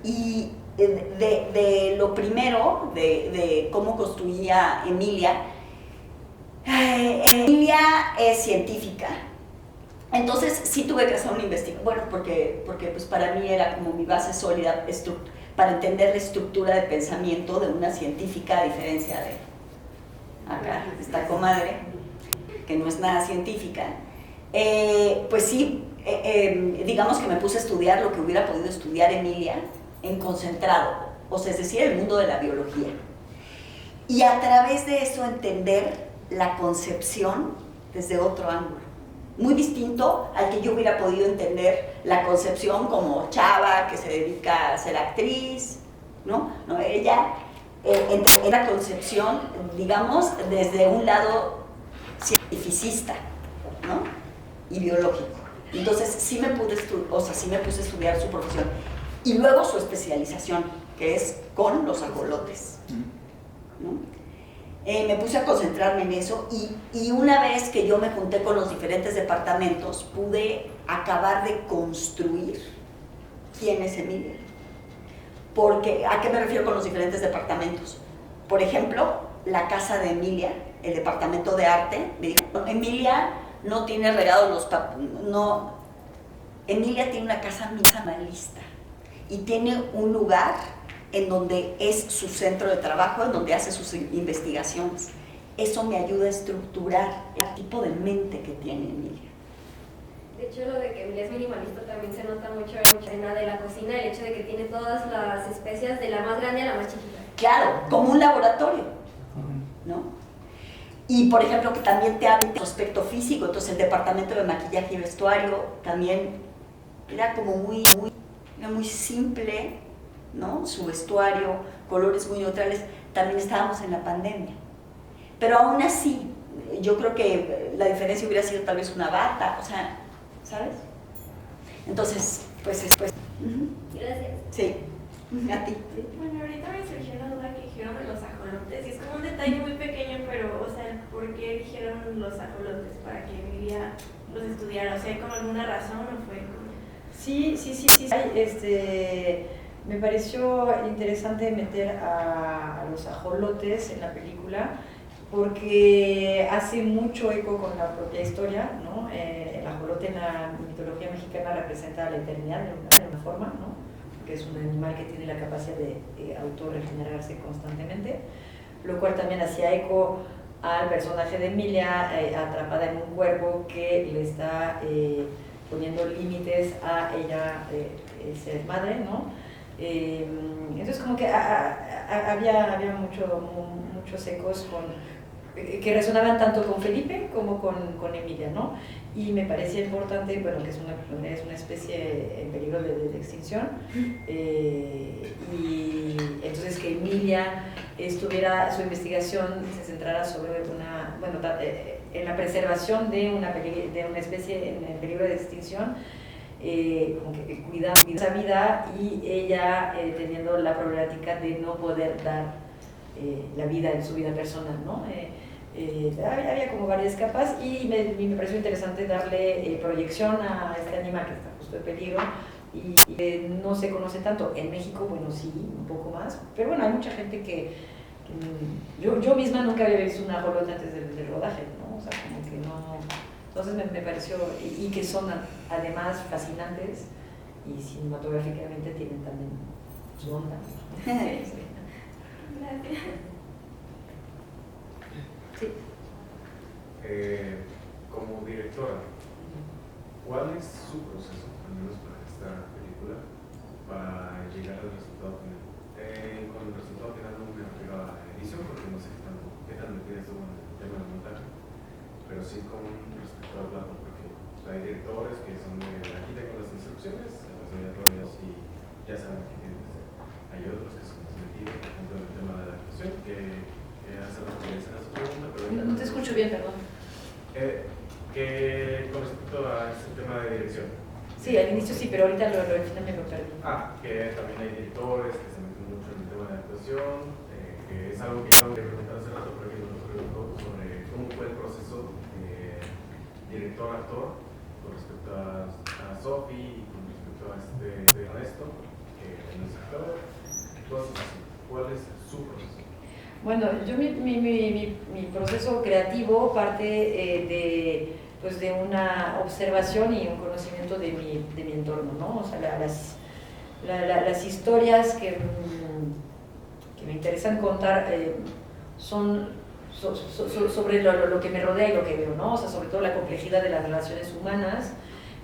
Y de lo primero, de cómo construía Emilia, Emilia es científica. Entonces sí tuve que hacer una investigación, bueno, porque pues para mí era como mi base sólida para entender la estructura de pensamiento de una científica, a diferencia de acá, esta comadre, que no es nada científica. Pues sí, digamos que me puse a estudiar lo que hubiera podido estudiar Emilia en concentrado, o sea, es decir, el mundo de la biología. Y a través de eso entender la concepción desde otro ángulo, muy distinto al que yo hubiera podido entender la concepción como chava que se dedica a ser actriz, ¿no? Ella en la concepción, digamos, desde un lado cientificista, ¿no? Y biológico. Entonces sí me puse a estudiar su profesión y luego su especialización, que es con los ajolotes, ¿no? Me puse a concentrarme en eso y una vez que yo me junté con los diferentes departamentos, pude acabar de construir quién es Emilia. Porque, ¿a qué me refiero con los diferentes departamentos? Por ejemplo, la casa de Emilia, el departamento de arte, me dijo, Emilia no tiene regados Emilia tiene una casa minimalista y tiene un lugar en donde es su centro de trabajo, en donde hace sus investigaciones. Eso me ayuda a estructurar el tipo de mente que tiene Emilia. De hecho, lo de que Emilia es minimalista también se nota mucho en la escena de la cocina, el hecho de que tiene todas las especias de la más grande a la más chiquita. Claro, como un laboratorio, ¿no? Y, por ejemplo, que también te habla de aspecto físico, entonces el departamento de maquillaje y vestuario también era como muy simple, ¿no? Su vestuario, colores muy neutrales, también estábamos en la pandemia. Pero aún así, yo creo que la diferencia hubiera sido tal vez una bata, o sea, ¿sabes? Entonces, pues. Gracias. Sí, a ti. Bueno, ahorita me surgió la duda que dijeron de los ajolotes, y es como un detalle muy pequeño, pero, o sea, ¿por qué dijeron los ajolotes? ¿Para que Emilia los estudiara? O sea, ¿hay como alguna razón o fue como...? Sí. Me pareció interesante meter a los ajolotes en la película porque hace mucho eco con la propia historia, ¿no? El ajolote en la mitología mexicana representa la eternidad de una forma, ¿no? Que es un animal que tiene la capacidad de autorregenerarse constantemente, lo cual también hacía eco al personaje de Emilia atrapada en un cuerpo que le está poniendo límites a ella ser madre, ¿no? Entonces como que había muchos ecos que resonaban tanto con Felipe como con Emilia, ¿no? Y me parecía importante, bueno, que es una especie en peligro de extinción, y entonces que Emilia su investigación se centrara sobre en la preservación de una especie en peligro de extinción, como que cuidando esa vida, y ella teniendo la problemática de no poder dar la vida en su vida personal, ¿no? Había como varias capas y me pareció interesante darle proyección a este animal que está justo en peligro y no se conoce tanto. En México, bueno, sí, un poco más, pero bueno, hay mucha gente que yo misma nunca había visto una ajolote antes del rodaje, ¿no? O sea, como que no... Entonces me pareció, y que son además fascinantes y cinematográficamente tienen también su onda. Gracias. Sí. Como directora, ¿cuál es su proceso, al menos para esta película, para llegar al resultado final? Con el resultado final no me refiero a la edición, porque no sé qué tan metida estuvo en el tema del montaje, pero sí con respecto al plano, porque hay directores que son de aquí tengo las instrucciones, las voy a todos y ya saben qué tienen que hacer. Hay otros que son más metidos, por ejemplo, en el tema de la actuación, que hace referencia a su pregunta, pero... No te escucho bien, perdón. Que con respecto a este tema de dirección. Sí, al inicio sí, pero ahorita al final me lo perdí. Que también hay directores que se meten mucho en el tema de la actuación, que es algo que acabo de preguntar hace rato, pero que nos preguntó sobre cómo fue el proceso director-actor con respecto a Sophie y con respecto a Ernesto, que es el actor. Entonces, ¿cuál es su proceso? Bueno, yo mi proceso creativo parte de una observación y un conocimiento de mi entorno, ¿no? O sea, las historias que me interesan contar son sobre lo que me rodea y lo que veo, ¿no? O sea, sobre todo la complejidad de las relaciones humanas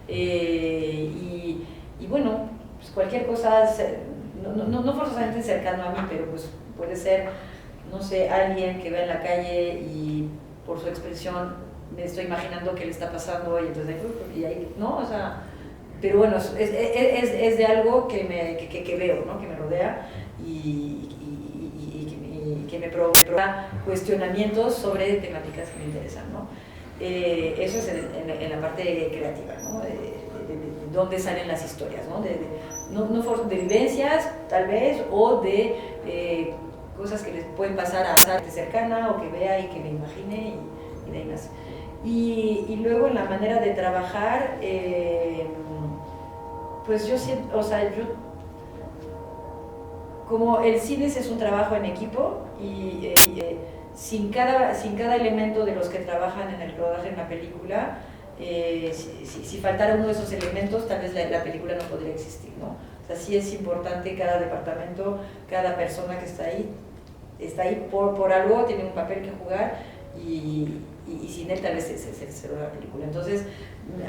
y bueno, pues cualquier cosa, no forzosamente cercano a mí, pero pues puede ser, no sé, alguien que vea en la calle y por su expresión me estoy imaginando qué le está pasando y entonces, y ahí, ¿no? O sea, pero bueno, es de algo que veo, ¿no? Que me rodea y que me provoca cuestionamientos sobre temáticas que me interesan, ¿no? Eso es en la parte creativa, ¿no? De dónde salen las historias, ¿no? De vivencias, tal vez, o de cosas que les pueden pasar a gente cercana o que vea y que me imagine y de ahí nace. Y luego en la manera de trabajar, pues yo siento, o sea, como el cine es un trabajo en equipo y sin cada elemento de los que trabajan en el rodaje en la película, si faltara uno de esos elementos, tal vez la película no podría existir, ¿no? O sea, sí es importante cada departamento, cada persona que está ahí por algo, tiene un papel que jugar y sin él tal vez se ve la película. Entonces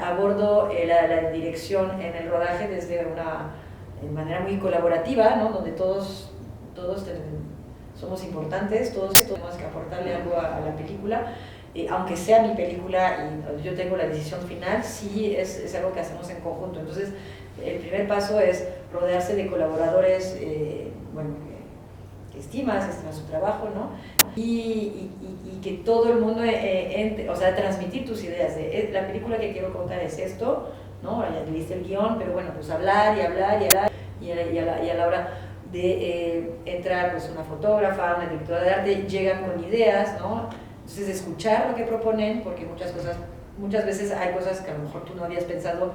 abordo la dirección en el rodaje desde una manera muy colaborativa, ¿no? Donde todos somos importantes, todos tenemos que aportarle algo a la película. Aunque sea mi película y yo tengo la decisión final, sí es algo que hacemos en conjunto. Entonces, el primer paso es rodearse de colaboradores que estimas su trabajo, ¿no? Y que todo el mundo o sea, transmitir tus ideas. La película que quiero contar es esto, ¿no? Ya viste el guión, pero bueno, pues hablar, y a la hora de entrar pues una fotógrafa, una directora de arte, llegan con ideas, ¿no? Entonces escuchar lo que proponen, porque muchas veces hay cosas que a lo mejor tú no habías pensado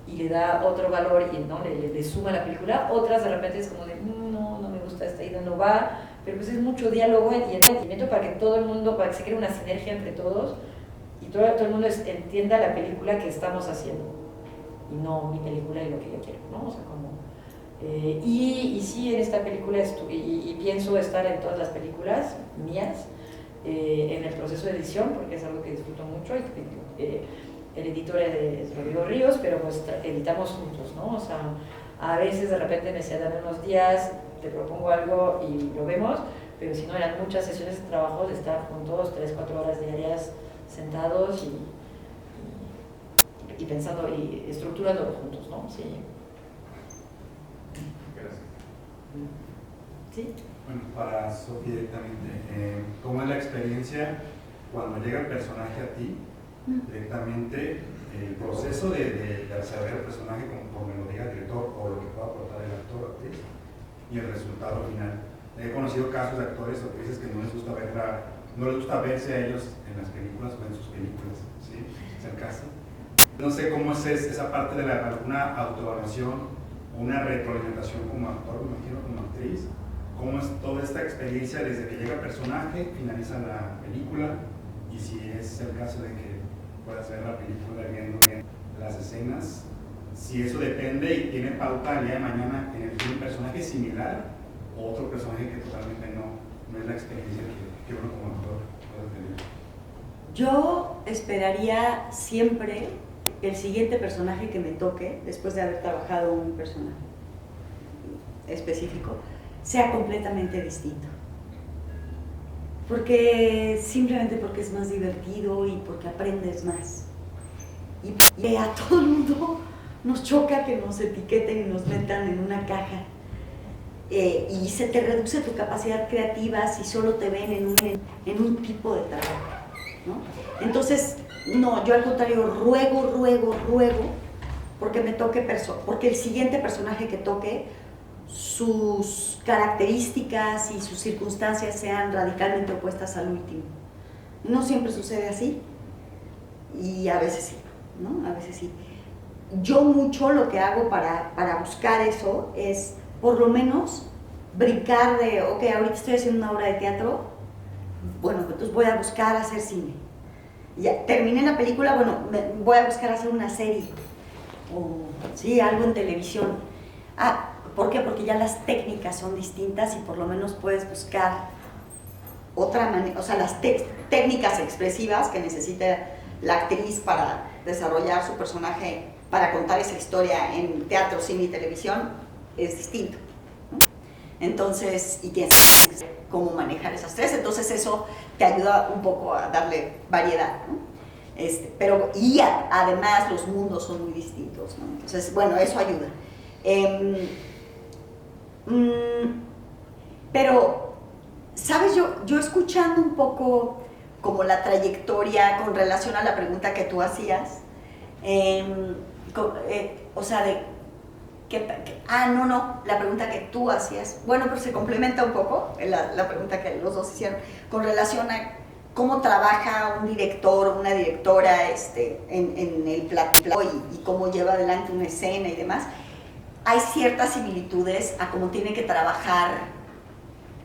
y le da otro valor y ¿no? le suma a la película. Otras de repente es como de no me gusta esta idea, no va, pero pues es mucho diálogo y entendimiento para que para que se cree una sinergia entre todos y todo el mundo entienda la película que estamos haciendo y no mi película y lo que yo quiero, ¿no? O sea, como y sí, en esta película y pienso estar en todas las películas mías en el proceso de edición, porque es algo que disfruto mucho. El editor es Rodrigo Ríos, pero pues editamos juntos, ¿no? O sea, a veces de repente me decía, dame unos días, te propongo algo y lo vemos, pero si no, eran muchas sesiones de trabajo de estar juntos 3-4 horas diarias sentados y pensando y estructurándolo juntos, ¿no? Sí. Gracias. ¿Sí? Bueno, para Sofía directamente, ¿cómo es la experiencia cuando llega el personaje a ti? Directamente, el proceso de desarrollar el personaje conforme lo diga el director o lo que pueda aportar el actor o actriz y el resultado final. He conocido casos de actores o actrices que no les gusta verse a ellos en las películas o en sus películas, ¿sí? Es el caso. No sé cómo es esa parte de alguna autoevaluación, una retroalimentación como actor, me imagino, como actriz. ¿Cómo es toda esta experiencia desde que llega el personaje, finaliza la película? Y si es el caso de que puedas ver la película viendo las escenas, si eso depende y tiene pauta el día de mañana en el un personaje similar o otro personaje que totalmente no es la experiencia que uno como actor puede tener. Yo esperaría siempre el siguiente personaje que me toque, después de haber trabajado un personaje específico, sea completamente distinto. Simplemente porque es más divertido y porque aprendes más. Y a todo el mundo nos choca que nos etiqueten y nos metan en una caja. Y se te reduce tu capacidad creativa si solo te ven en un tipo de trabajo, ¿no? Entonces, no, yo al contrario ruego porque me toque porque el siguiente personaje que toque, sus características y sus circunstancias sean radicalmente opuestas al último. No siempre sucede así y a veces sí, ¿no? A veces sí. Yo mucho lo que hago para buscar eso es por lo menos brincar de, ok, ahorita estoy haciendo una obra de teatro, bueno, entonces voy a buscar hacer cine. Ya terminé la película, bueno, voy a buscar hacer una serie o sí, algo en televisión. ¿Por qué? Porque ya las técnicas son distintas y por lo menos puedes buscar otra manera, o sea, las técnicas expresivas que necesita la actriz para desarrollar su personaje, para contar esa historia en teatro, cine y televisión, es distinto, ¿no? Entonces, y tienes que saber cómo manejar esas tres, entonces eso te ayuda un poco a darle variedad, ¿no? Además los mundos son muy distintos, ¿no? Entonces, bueno, eso ayuda. Pero, ¿sabes? Yo escuchando un poco como la trayectoria con relación a la pregunta que tú hacías, o sea, la pregunta que tú hacías, bueno, pero se complementa un poco la pregunta que los dos hicieron con relación a cómo trabaja un director o una directora en el plató y cómo lleva adelante una escena y demás. Hay ciertas similitudes a cómo tiene que trabajar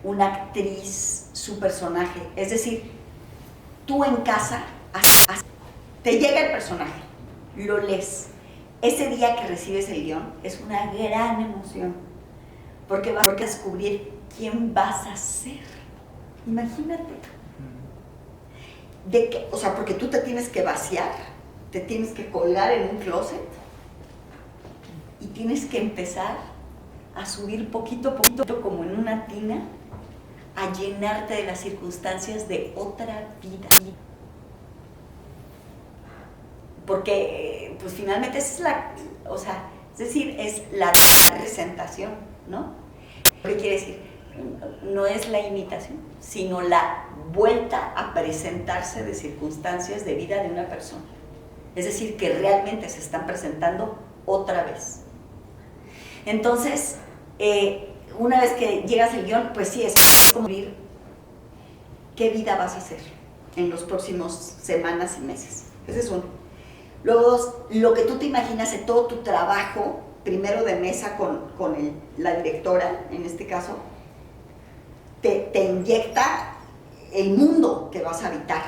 una actriz su personaje. Es decir, tú en casa te llega el personaje, lo lees, ese día que recibes el guión es una gran emoción, porque vas a descubrir quién vas a ser. Imagínate. O sea, porque tú te tienes que vaciar, te tienes que colgar en un closet y tienes que empezar a subir poquito a poquito como en una tina, a llenarte de las circunstancias de otra vida. Porque pues finalmente esa es la, o sea, es decir, es la presentación, ¿no? ¿Qué quiere decir? No es la imitación, sino la vuelta a presentarse de circunstancias de vida de una persona. Es decir, que realmente se están presentando otra vez. Entonces, una vez que llegas al guión, pues sí, es como ver qué vida vas a hacer en los próximos semanas y meses. Ese es uno. Luego dos, lo que tú te imaginas de todo tu trabajo, primero de mesa con la directora, en este caso, te inyecta el mundo que vas a habitar,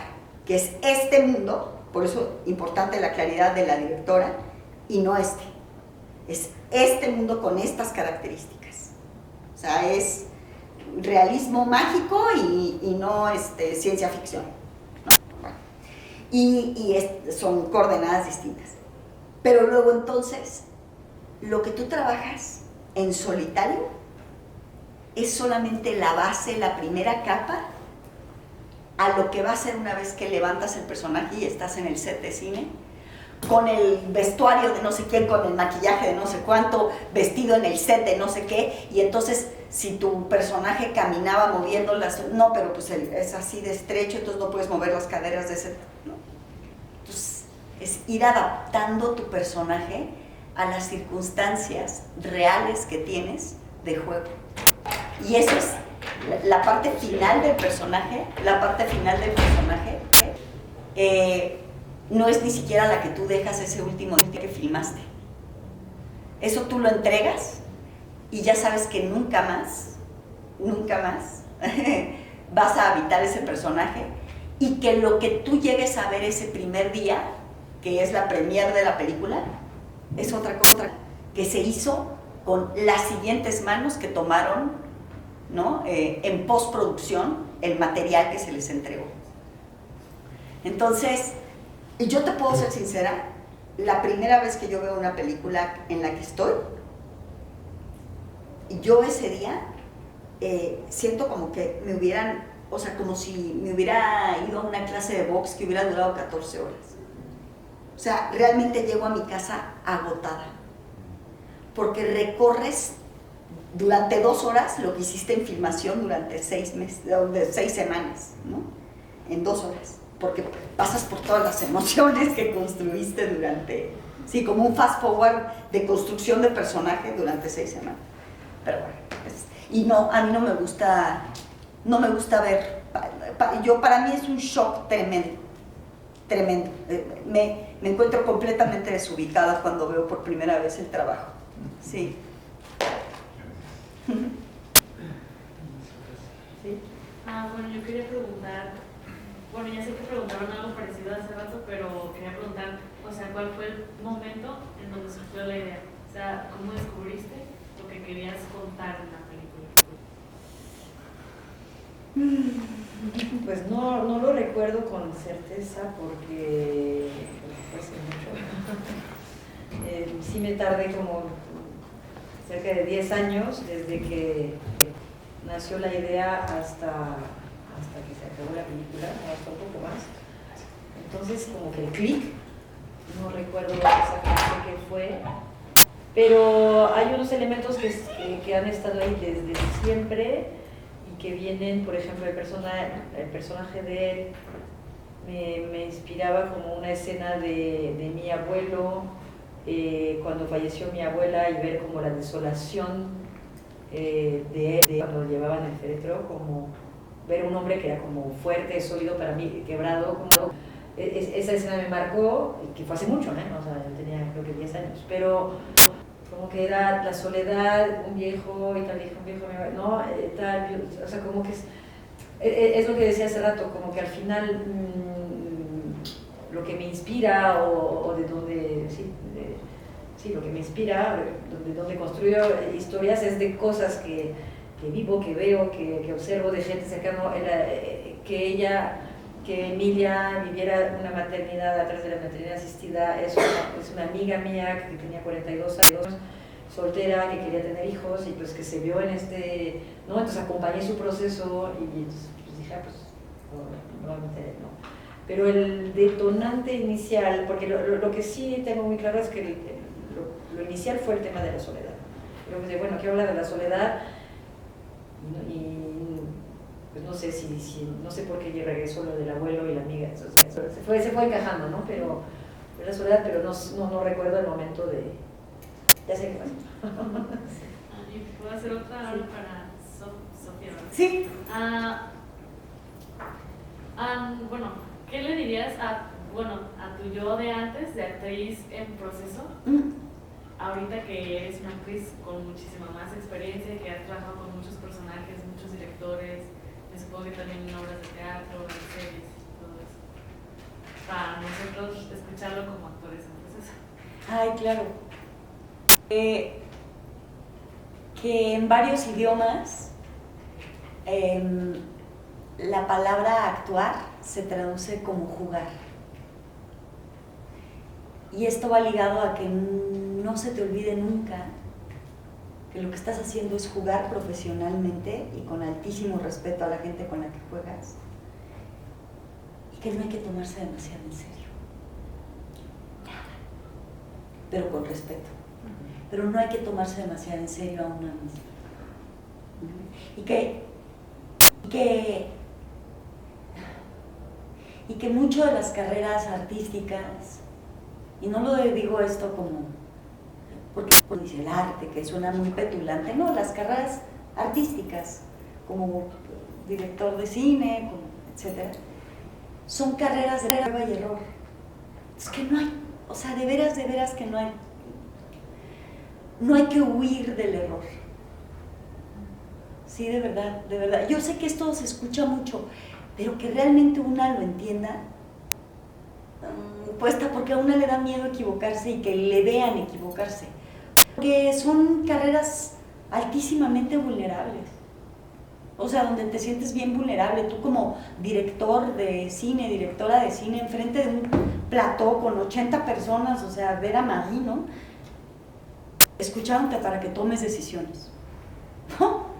que es este mundo, por eso importante la claridad de la directora, y no este. Es este mundo con estas características. O sea, es realismo mágico y no ciencia ficción, ¿no? Bueno, son coordenadas distintas. Pero luego entonces, lo que tú trabajas en solitario es solamente la base, la primera capa, a lo que va a ser una vez que levantas el personaje y estás en el set de cine, con el vestuario de no sé quién, con el maquillaje de no sé cuánto, vestido en el set de no sé qué, y entonces si tu personaje caminaba moviendo no, pero pues es así de estrecho, entonces no puedes mover las caderas de ese, ¿no? Entonces es ir adaptando tu personaje a las circunstancias reales que tienes de juego. Y eso es la parte final del personaje. La parte final del personaje no es ni siquiera la que tú dejas ese último día que filmaste. Eso tú lo entregas y ya sabes que nunca más vas a habitar ese personaje, y que lo que tú llegues a ver ese primer día, que es la premiere de la película, es otra cosa que se hizo con las siguientes manos que tomaron, ¿no? En postproducción el material que se les entregó. Entonces, yo te puedo ser sincera, la primera vez que yo veo una película en la que estoy, yo ese día siento como que me hubieran, o sea, como si me hubiera ido a una clase de box que hubiera durado 14 horas. O sea, realmente llego a mi casa agotada, porque recorres durante 2 horas lo que hiciste en filmación durante 6 semanas, ¿no? En 2 horas, porque pasas por todas las emociones que construiste durante, sí, como un fast forward de construcción de personaje durante 6 semanas. Pero bueno, y no, a mí no me gusta ver, para mí es un shock tremendo. Me encuentro completamente desubicada cuando veo por primera vez el trabajo. Sí. ¿Sí? Bueno, yo quería preguntar, bueno, ya sé que preguntaron algo parecido hace rato, pero quería preguntar, o sea, ¿cuál fue el momento en donde surgió la idea? O sea, ¿cómo descubriste lo que querías contar en la película? Pues no lo recuerdo con certeza porque fue hace mucho. Sí me tardé como cerca de 10 años desde que nació la idea hasta que se acabó la película, hasta un poco más. Entonces como que el clic, no recuerdo exactamente qué fue, pero hay unos elementos que han estado ahí desde siempre, que vienen, por ejemplo, el personaje de él me inspiraba como una escena de mi abuelo, cuando falleció mi abuela, y ver como la desolación de él cuando lo llevaban el féretro, como ver un hombre que era como fuerte, sólido, para mí quebrado, como esa escena me marcó, que fue hace mucho, ¿no? O sea, yo tenía creo que 10 años, pero como que era la soledad, un viejo y tal, un viejo, no, tal, o sea, como que es lo que decía hace rato, como que al final lo que me inspira o de donde, sí, sí, lo que me inspira, donde construyo historias es de cosas que vivo, que veo, que observo de gente cercana, que Emilia viviera una maternidad a través de la maternidad asistida, es una amiga mía que tenía 42 años, soltera, que quería tener hijos y pues que se vio en ¿no? Entonces acompañé su proceso y entonces, pues dije, pues no, Pero el detonante inicial, porque lo que sí tengo muy claro es que lo inicial fue el tema de la soledad. Yo pensé, bueno, quiero hablar de la soledad y pues no sé no sé por qué regresó lo del abuelo y la amiga, se fue encajando, ¿no? Pero la soledad, pero no recuerdo el momento de... Ya sé qué pasó. ¿Puedo hacer otra para Sofía? Sí. Bueno, ¿qué le dirías a tu yo de antes, de actriz en proceso? Ahorita que eres una actriz con muchísima más experiencia, que has trabajado con muchos personajes, muchos directores, me supongo que también en obras de teatro, en series, todo eso. Para nosotros escucharlo como actores en proceso. Ay, claro. Que en varios idiomas la palabra actuar se traduce como jugar. Y esto va ligado a que no se te olvide nunca que lo que estás haciendo es jugar profesionalmente y con altísimo respeto a la gente con la que juegas. Y que no hay que tomarse demasiado en serio. Nada. Pero con respeto. Pero no hay que tomarse demasiado en serio a una misma. Y que mucho de las carreras artísticas, y no lo digo esto como porque dice el arte, que suena muy petulante, no, las carreras artísticas, como director de cine, etc., son carreras de prueba y error. Es que no hay, o sea, de veras que no hay que huir del error. Sí, de verdad. Yo sé que esto se escucha mucho, pero que realmente una lo entienda, cuesta, porque a una le da miedo equivocarse y que le vean equivocarse. Porque son carreras altísimamente vulnerables. O sea, donde te sientes bien vulnerable. Tú como director de cine, directora de cine, enfrente de un plató con 80 personas, o sea, ver a Maggie, ¿no? Escuchándote para que tomes decisiones. ¿No?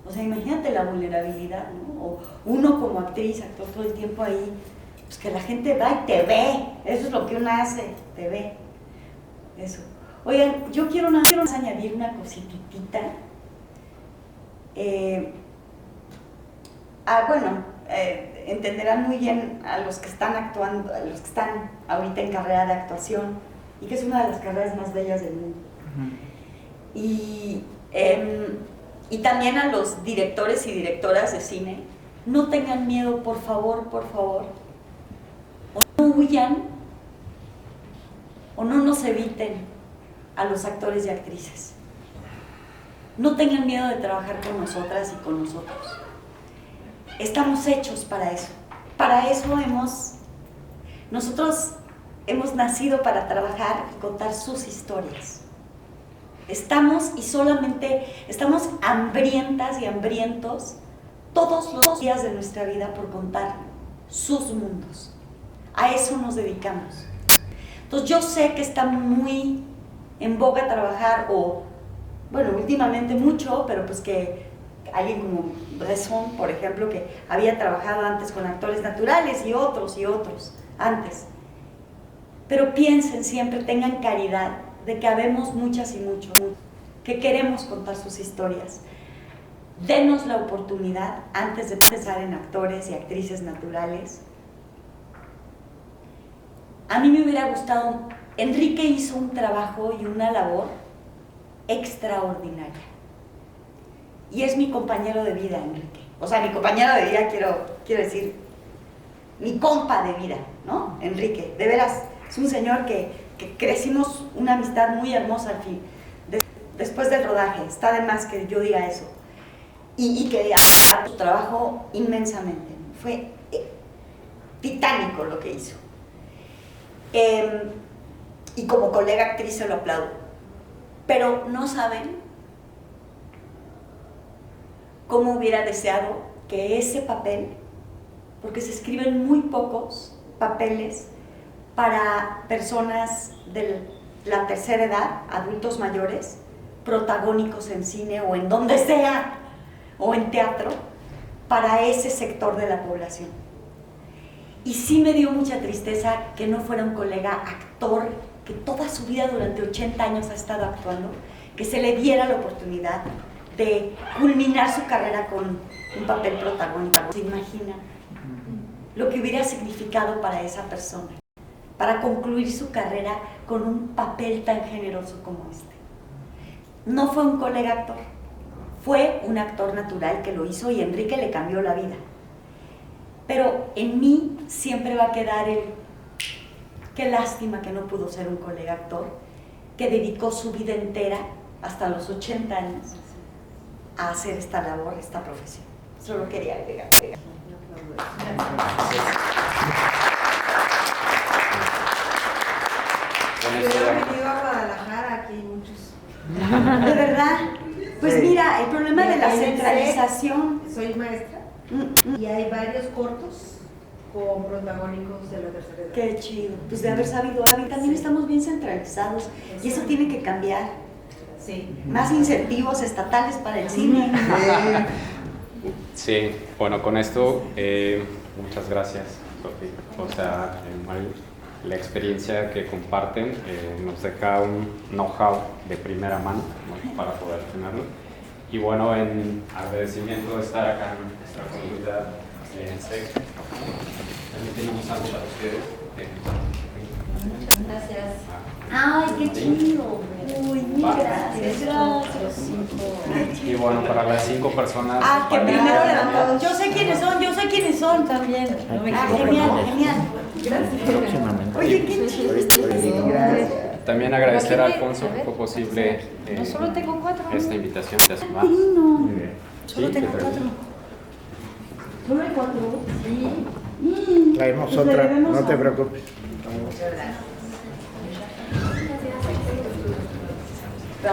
O sea, imagínate la vulnerabilidad, ¿no? O uno como actriz, actor todo el tiempo ahí, pues que la gente va y te ve. Eso es lo que uno hace, te ve. Eso. Oigan, yo quiero añadir una cositita. Entenderán muy bien a los que están actuando, a los que están ahorita en carrera de actuación, y que es una de las carreras más bellas del mundo. Y también a los directores y directoras de cine, no tengan miedo, por favor, o no huyan, o no nos eviten a los actores y actrices. No tengan miedo de trabajar con nosotras y con nosotros. Estamos hechos para eso. Para eso nosotros hemos nacido para trabajar y contar sus historias. Estamos hambrientas y hambrientos todos los días de nuestra vida por contar sus mundos. A eso nos dedicamos. Entonces yo sé que está muy en boga trabajar, últimamente mucho, pero pues que alguien como Bresson, por ejemplo, que había trabajado antes con actores naturales y otros antes. Pero piensen siempre, tengan caridad de que habemos muchas y muchos que queremos contar sus historias. Denos la oportunidad antes de pensar en actores y actrices naturales. A mí me hubiera gustado, Enrique hizo un trabajo y una labor extraordinaria. Y es mi compañero de vida, Enrique. O sea, mi compañero de vida, quiero decir, mi compa de vida, ¿no? Enrique, de veras, es un señor que crecimos una amistad muy hermosa al fin. Después del rodaje, está de más que yo diga eso. Y que su trabajo inmensamente. Fue titánico lo que hizo. Y como colega actriz se lo aplaudo. pero no saben cómo hubiera deseado que ese papel, porque se escriben muy pocos papeles para personas de la tercera edad, adultos mayores, protagónicos en cine o en donde sea, o en teatro, para ese sector de la población. Y sí me dio mucha tristeza que no fuera un colega actor que toda su vida durante 80 años ha estado actuando, que se le diera la oportunidad de culminar su carrera con un papel protagónico. ¿Se imaginan lo que hubiera significado para esa persona, para concluir su carrera con un papel tan generoso como este? No fue un colega actor, fue un actor natural que lo hizo y Enrique le cambió la vida. Pero en mí siempre va a quedar el qué lástima que no pudo ser un colega actor, que dedicó su vida entera, hasta los 80 años, a hacer esta labor, esta profesión. Solo quería agregar. Yo he venido a Guadalajara, aquí hay muchos. ¿De verdad? Pues mira, el problema de la centralización. Soy maestra y hay varios cortos con protagónicos de la tercera edad. Qué chido. Pues de haber sabido, también estamos bien centralizados y eso tiene que cambiar. Sí. Más incentivos estatales para el cine. Sí, bueno, con esto, muchas gracias, Sofía. O sea, Mario, la experiencia que comparten nos deja un know-how de primera mano, ¿no?, para poder tenerlo. Y bueno, en agradecimiento de estar acá en nuestra comunidad, también tenemos algo para ustedes. Gracias. Ay, qué chido. Uy, mil gracias. Gracias. Y bueno, para las 5 personas. Ah, que primero levantó. Yo sé quiénes son también. No me Ah, equivoco. genial. Gracias. Oye, qué chido. Gracias. También agradecer a Alfonso que fue posible No solo tengo 4. esta invitación. ¿Va? No. Sí, Solo tengo ¿qué tal? 4. ¿Solo hay 4? Sí. Traemos Pues le otra, debemos no te a- preocupes. Muchas gracias.